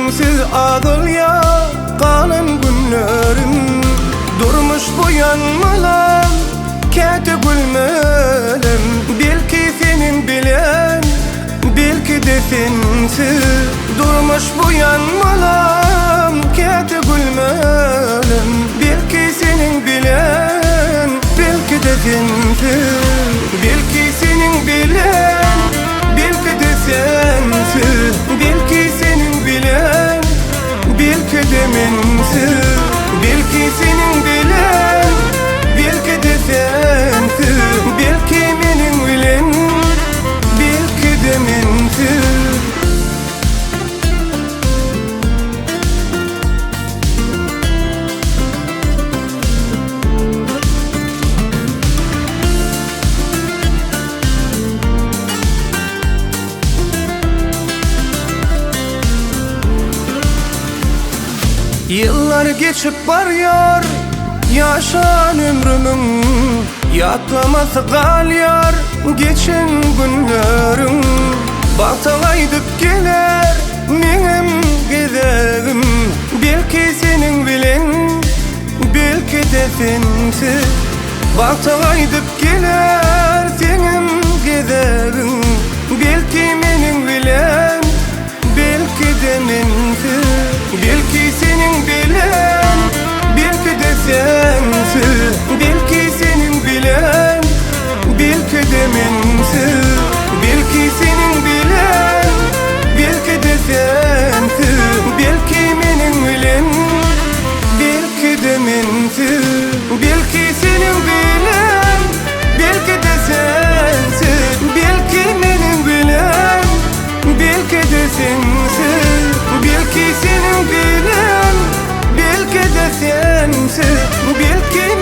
sensiz adıl ya kalan günlerim. Durmuş bu yanmalam kete gülmelem. Belki senin bilen, belki de sensiz. Durmuş bu yanmalam kete gülmelem. Belki senin bilen, belki de sensiz. Belki senin bilen, belki de sensiz. Belki senin bilen, belki de mensiz. Belki senin bilen, belki de sensiz. Belki benim bilen, belki de mensiz. Yıllar geçip varıyor, yaşan ömrümün yatlaması kalıyor. Geçen günlerim bataydık gelir benim giderim. Belki senin bilen, belki de sensiz. Bataydık gelir senin giderim. Belki benim bilen, belki de mensiz. Belki senin bilen, belki de sensiz. Belki senin bilen, belki de mensiz. Belki senin bilen, belki de sensiz. Belki benim bilen, belki de mensiz. Belki senin bilen, belki de sensiz. Belki benim bilen, belki de sensiz. Belki senin bilen, belki de sensiz. Belki